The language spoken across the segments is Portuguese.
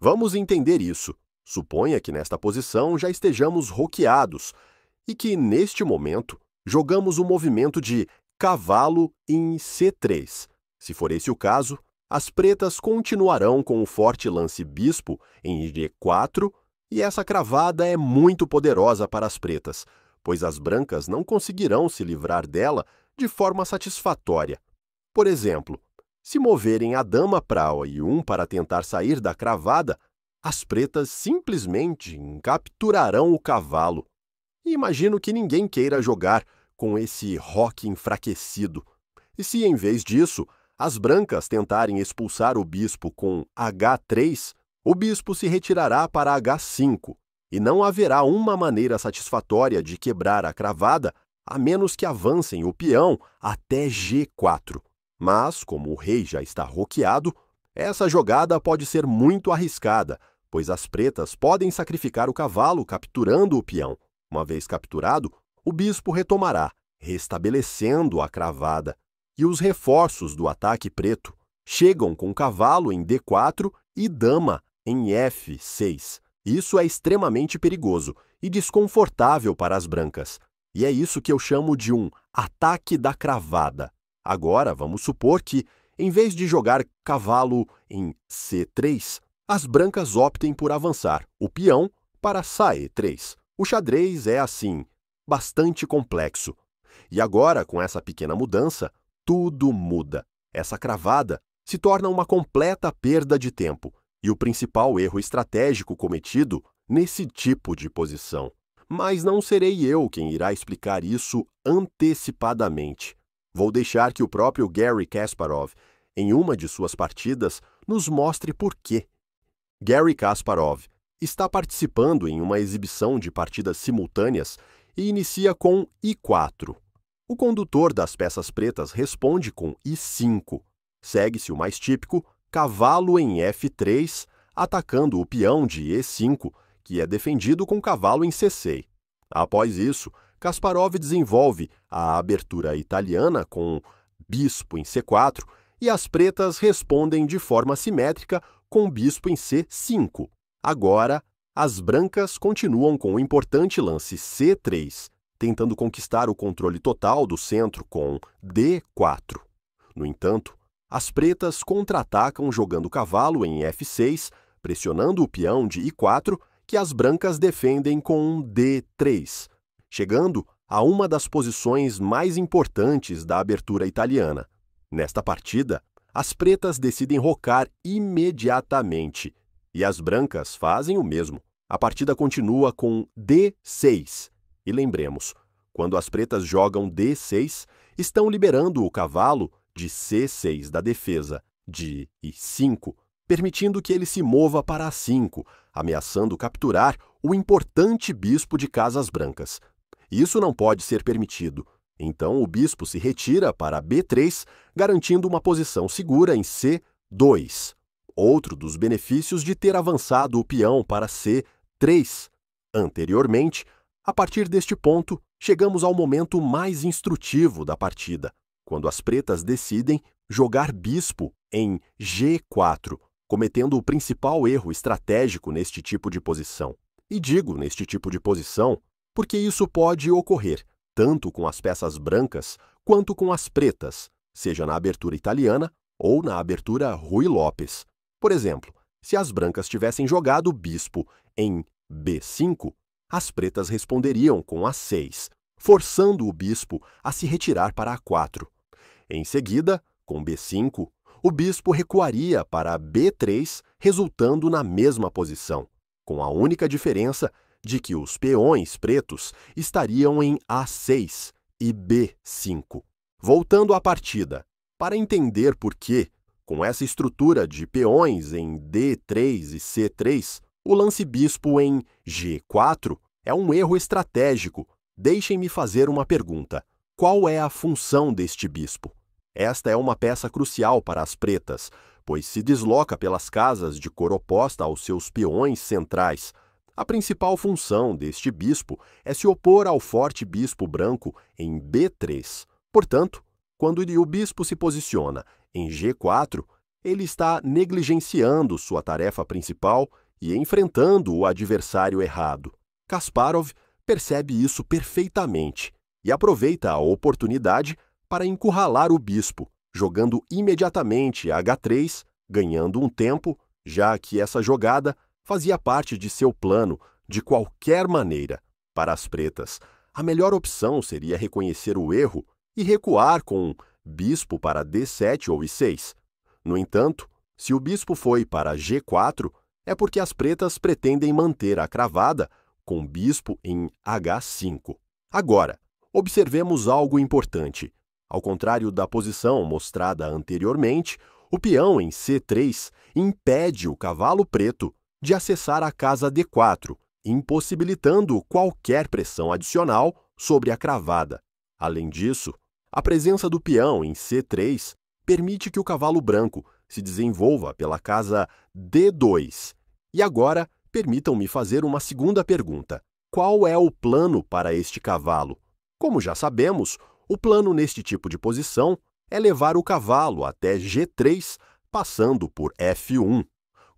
Vamos entender isso. Suponha que nesta posição já estejamos roqueados e que, neste momento, jogamos o movimento de cavalo em C3. Se for esse o caso, as pretas continuarão com o forte lance bispo em G4 e essa cravada é muito poderosa para as pretas, pois as brancas não conseguirão se livrar dela de forma satisfatória. Por exemplo, se moverem a dama para E1 para tentar sair da cravada, as pretas simplesmente capturarão o cavalo. E imagino que ninguém queira jogar com esse roque enfraquecido. E se, em vez disso, as brancas tentarem expulsar o bispo com H3, o bispo se retirará para H5, e não haverá uma maneira satisfatória de quebrar a cravada a menos que avancem o peão até G4. Mas, como o rei já está roqueado, essa jogada pode ser muito arriscada, pois as pretas podem sacrificar o cavalo capturando o peão. Uma vez capturado, o bispo retomará, restabelecendo a cravada. E os reforços do ataque preto chegam com cavalo em D4 e dama em F6. Isso é extremamente perigoso e desconfortável para as brancas. E é isso que eu chamo de um ataque da cravada. Agora, vamos supor que, em vez de jogar cavalo em C3, as brancas optem por avançar o peão para SaE3. O xadrez é, assim, bastante complexo. E agora, com essa pequena mudança, tudo muda. Essa cravada se torna uma completa perda de tempo e o principal erro estratégico cometido nesse tipo de posição. Mas não serei eu quem irá explicar isso antecipadamente. Vou deixar que o próprio Garry Kasparov, em uma de suas partidas, nos mostre por quê. Garry Kasparov está participando em uma exibição de partidas simultâneas e inicia com I4. O condutor das peças pretas responde com I5. Segue-se o mais típico, cavalo em F3, atacando o peão de E5, que é defendido com cavalo em C6. Após isso, Kasparov desenvolve a abertura italiana com bispo em C4 e as pretas respondem de forma simétrica com bispo em C5. Agora, as brancas continuam com o importante lance C3, tentando conquistar o controle total do centro com D4. No entanto, as pretas contra-atacam jogando o cavalo em F6, pressionando o peão de I4, que as brancas defendem com D3, chegando a uma das posições mais importantes da abertura italiana. Nesta partida, as pretas decidem rocar imediatamente, e as brancas fazem o mesmo. A partida continua com D6. E lembremos, quando as pretas jogam D6, estão liberando o cavalo de C6 da defesa de I5, permitindo que ele se mova para A5, ameaçando capturar o importante bispo de casas brancas. Isso não pode ser permitido. Então o bispo se retira para B3, garantindo uma posição segura em C2. Outro dos benefícios de ter avançado o peão para C3 anteriormente. A partir deste ponto, chegamos ao momento mais instrutivo da partida, quando as pretas decidem jogar bispo em G4, cometendo o principal erro estratégico neste tipo de posição. E digo neste tipo de posição porque isso pode ocorrer tanto com as peças brancas quanto com as pretas, seja na abertura italiana ou na abertura Ruy Lopes. Por exemplo, se as brancas tivessem jogado bispo em B5, as pretas responderiam com A6, forçando o bispo a se retirar para A4. Em seguida, com B5, o bispo recuaria para B3, resultando na mesma posição, com a única diferença de que os peões pretos estariam em A6 e B5. Voltando à partida, para entender por que, com essa estrutura de peões em D3 e C3, o lance bispo em G4 é um erro estratégico. Deixem-me fazer uma pergunta. Qual é a função deste bispo? Esta é uma peça crucial para as pretas, pois se desloca pelas casas de cor oposta aos seus peões centrais. A principal função deste bispo é se opor ao forte bispo branco em B3. Portanto, quando o bispo se posiciona em G4, ele está negligenciando sua tarefa principal e enfrentando o adversário errado. Kasparov percebe isso perfeitamente e aproveita a oportunidade para encurralar o bispo, jogando imediatamente H3, ganhando um tempo, já que essa jogada fazia parte de seu plano de qualquer maneira. Para as pretas, a melhor opção seria reconhecer o erro e recuar com bispo para D7 ou I6. No entanto, se o bispo foi para G4, é porque as pretas pretendem manter a cravada com bispo em H5. Agora, observemos algo importante. Ao contrário da posição mostrada anteriormente, o peão em C3 impede o cavalo preto de acessar a casa D4, impossibilitando qualquer pressão adicional sobre a cravada. Além disso, a presença do peão em C3 permite que o cavalo branco se desenvolva pela casa D2. E agora, permitam-me fazer uma segunda pergunta. Qual é o plano para este cavalo? Como já sabemos, o plano neste tipo de posição é levar o cavalo até G3, passando por F1.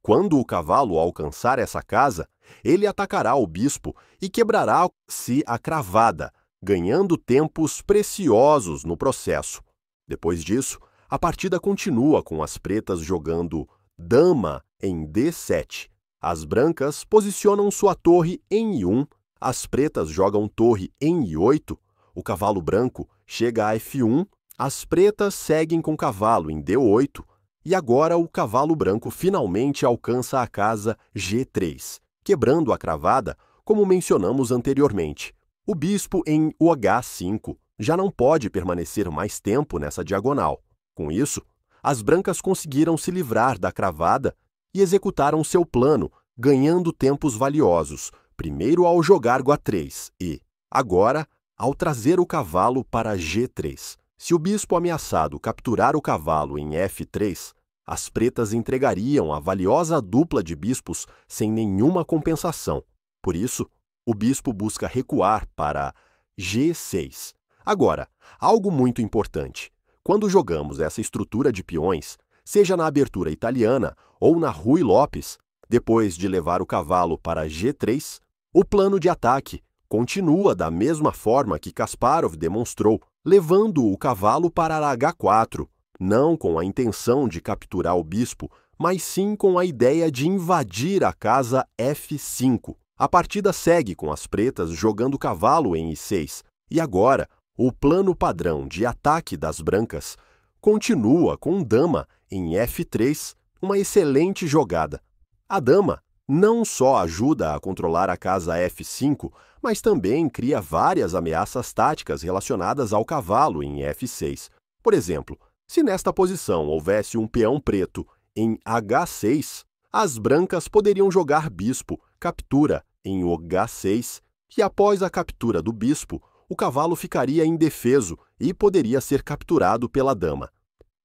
Quando o cavalo alcançar essa casa, ele atacará o bispo e quebrará-se a cravada, ganhando tempos preciosos no processo. Depois disso, a partida continua com as pretas jogando dama em D7. As brancas posicionam sua torre em I1, as pretas jogam torre em I8, o cavalo branco chega a F1, as pretas seguem com o cavalo em D8, e agora o cavalo branco finalmente alcança a casa G3, quebrando a cravada, como mencionamos anteriormente. O bispo em H5 já não pode permanecer mais tempo nessa diagonal. Com isso, as brancas conseguiram se livrar da cravada e executaram seu plano, ganhando tempos valiosos, primeiro ao jogar G3 e, agora, ao trazer o cavalo para G3. Se o bispo ameaçado capturar o cavalo em F3, as pretas entregariam a valiosa dupla de bispos sem nenhuma compensação. Por isso, o bispo busca recuar para G6. Agora, algo muito importante. Quando jogamos essa estrutura de peões, seja na abertura italiana ou na Ruy Lopes, depois de levar o cavalo para G3, o plano de ataque continua da mesma forma que Kasparov demonstrou, levando o cavalo para H4, não com a intenção de capturar o bispo, mas sim com a ideia de invadir a casa F5. A partida segue com as pretas jogando o cavalo em I6, e agora o plano padrão de ataque das brancas continua com dama em F3, uma excelente jogada. A dama não só ajuda a controlar a casa F5, mas também cria várias ameaças táticas relacionadas ao cavalo em F6. Por exemplo, se nesta posição houvesse um peão preto em H6, as brancas poderiam jogar bispo, captura em H6, e após a captura do bispo, o cavalo ficaria indefeso e poderia ser capturado pela dama.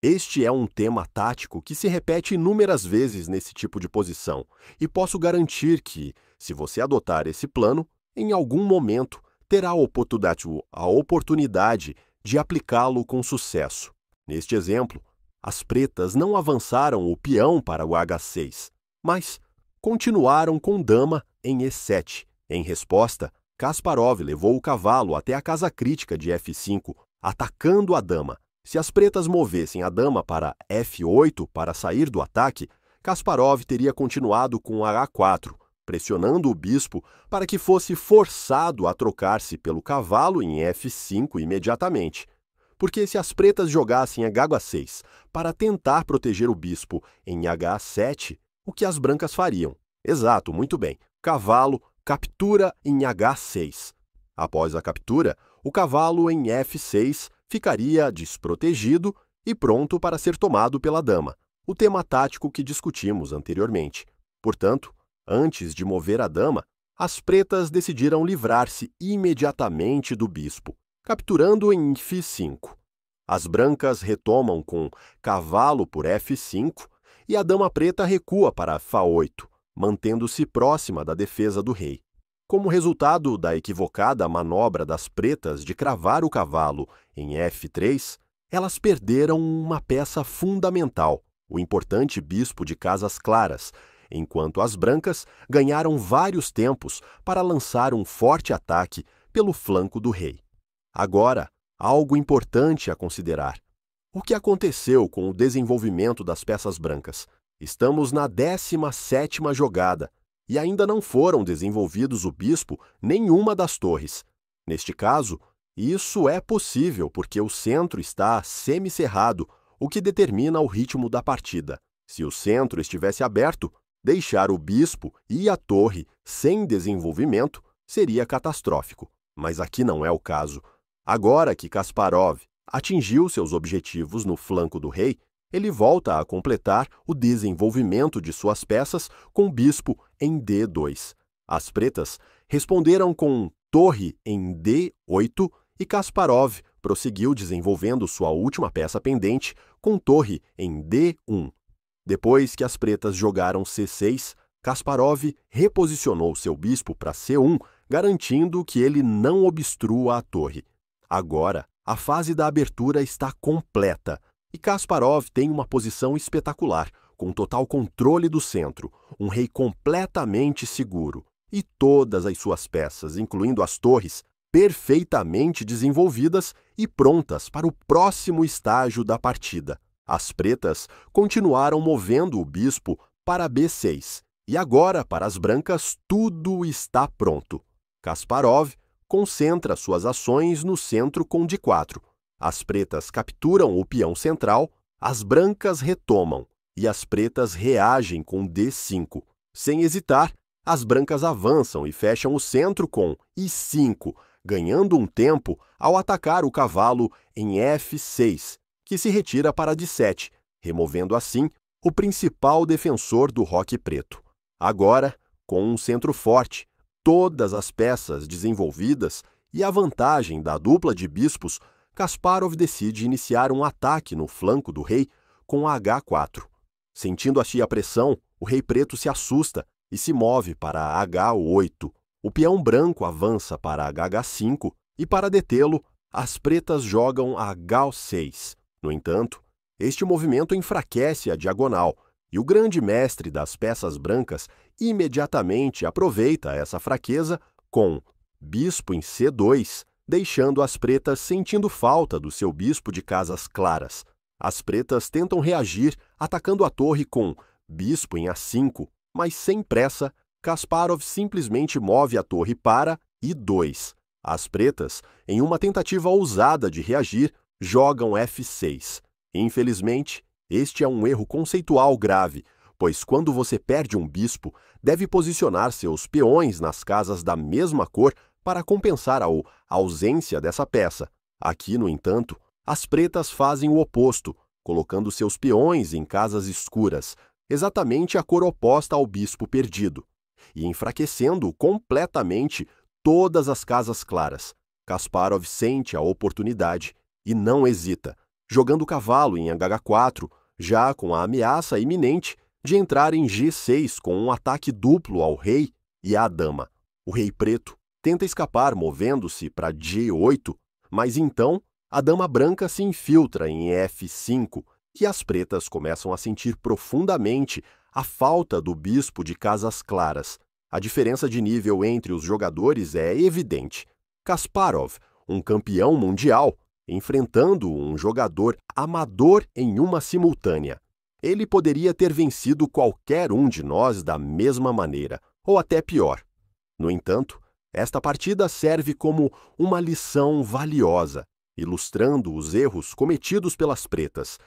Este é um tema tático que se repete inúmeras vezes nesse tipo de posição, e posso garantir que, se você adotar esse plano, em algum momento terá a oportunidade de aplicá-lo com sucesso. Neste exemplo, as pretas não avançaram o peão para o H6, mas continuaram com dama em E7. Em resposta, Kasparov levou o cavalo até a casa crítica de F5, atacando a dama. Se as pretas movessem a dama para F8 para sair do ataque, Kasparov teria continuado com H4, pressionando o bispo para que fosse forçado a trocar-se pelo cavalo em F5 imediatamente. Porque se as pretas jogassem H6 para tentar proteger o bispo em H7, o que as brancas fariam? Exato, muito bem. Cavalo captura em H6. Após a captura, o cavalo em F6 ficaria desprotegido e pronto para ser tomado pela dama, o tema tático que discutimos anteriormente. Portanto, antes de mover a dama, as pretas decidiram livrar-se imediatamente do bispo, capturando em F5. As brancas retomam com cavalo por F5 e a dama preta recua para F8, mantendo-se próxima da defesa do rei. Como resultado da equivocada manobra das pretas de cravar o cavalo em F3, elas perderam uma peça fundamental, o importante bispo de casas claras, enquanto as brancas ganharam vários tempos para lançar um forte ataque pelo flanco do rei. Agora, algo importante a considerar. O que aconteceu com o desenvolvimento das peças brancas? Estamos na 17ª jogada e ainda não foram desenvolvidos o bispo nenhuma das torres. Neste caso, isso é possível porque o centro está semicerrado, o que determina o ritmo da partida. Se o centro estivesse aberto, deixar o bispo e a torre sem desenvolvimento seria catastrófico. Mas aqui não é o caso. Agora que Kasparov atingiu seus objetivos no flanco do rei, ele volta a completar o desenvolvimento de suas peças com bispo em D2. As pretas responderam com torre em D8 e Kasparov prosseguiu desenvolvendo sua última peça pendente com torre em D1. Depois que as pretas jogaram C6, Kasparov reposicionou seu bispo para C1, garantindo que ele não obstrua a torre. Agora, a fase da abertura está completa e Kasparov tem uma posição espetacular, com total controle do centro, um rei completamente seguro e todas as suas peças, incluindo as torres, perfeitamente desenvolvidas e prontas para o próximo estágio da partida. As pretas continuaram movendo o bispo para B6 e agora, para as brancas, tudo está pronto. Kasparov concentra suas ações no centro com D4. As pretas capturam o peão central, as brancas retomam e as pretas reagem com D5. Sem hesitar, as brancas avançam e fecham o centro com I5, ganhando um tempo ao atacar o cavalo em F6, que se retira para D7, removendo assim o principal defensor do roque preto. Agora, com um centro forte, todas as peças desenvolvidas e a vantagem da dupla de bispos, Kasparov decide iniciar um ataque no flanco do rei com H4. Sentindo assim a pressão, o rei preto se assusta e se move para H8. O peão branco avança para H5 e, para detê-lo, as pretas jogam H6. No entanto, este movimento enfraquece a diagonal e o grande mestre das peças brancas imediatamente aproveita essa fraqueza com bispo em C2, deixando as pretas sentindo falta do seu bispo de casas claras. As pretas tentam reagir atacando a torre com bispo em A5, mas sem pressa, Kasparov simplesmente move a torre para I2. As pretas, em uma tentativa ousada de reagir, jogam F6. Infelizmente, este é um erro conceitual grave, pois quando você perde um bispo, deve posicionar seus peões nas casas da mesma cor para compensar a ausência dessa peça. Aqui, no entanto, as pretas fazem o oposto, colocando seus peões em casas escuras, exatamente a cor oposta ao bispo perdido, e enfraquecendo completamente todas as casas claras. Kasparov sente a oportunidade e não hesita, jogando o cavalo em H4, já com a ameaça iminente de entrar em G6 com um ataque duplo ao rei e à dama. O rei preto tenta escapar movendo-se para G8, mas então a dama branca se infiltra em F5 e as pretas começam a sentir profundamente a falta do bispo de casas claras. A diferença de nível entre os jogadores é evidente. Kasparov, um campeão mundial, enfrentando um jogador amador em uma simultânea. Ele poderia ter vencido qualquer um de nós da mesma maneira, ou até pior. No entanto, esta partida serve como uma lição valiosa, ilustrando os erros cometidos pelas pretas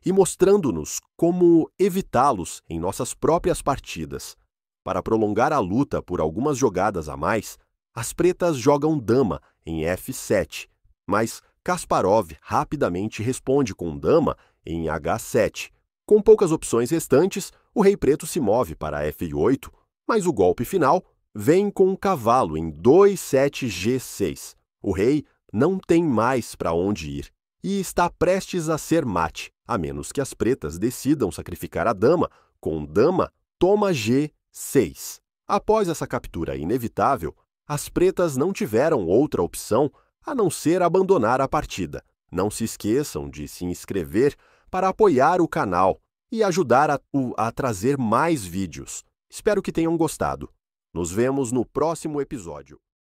e mostrando-nos como evitá-los em nossas próprias partidas. Para prolongar a luta por algumas jogadas a mais, as pretas jogam dama em F7, mas Kasparov rapidamente responde com dama em H7. Com poucas opções restantes, o rei preto se move para F8, mas o golpe final vem com um cavalo em 2-7-G6. O rei não tem mais para onde ir e está prestes a ser mate, a menos que as pretas decidam sacrificar a dama com dama toma G6. Após essa captura inevitável, as pretas não tiveram outra opção a não ser abandonar a partida. Não se esqueçam de se inscrever para apoiar o canal e ajudar a trazer mais vídeos. Espero que tenham gostado. Nos vemos no próximo episódio.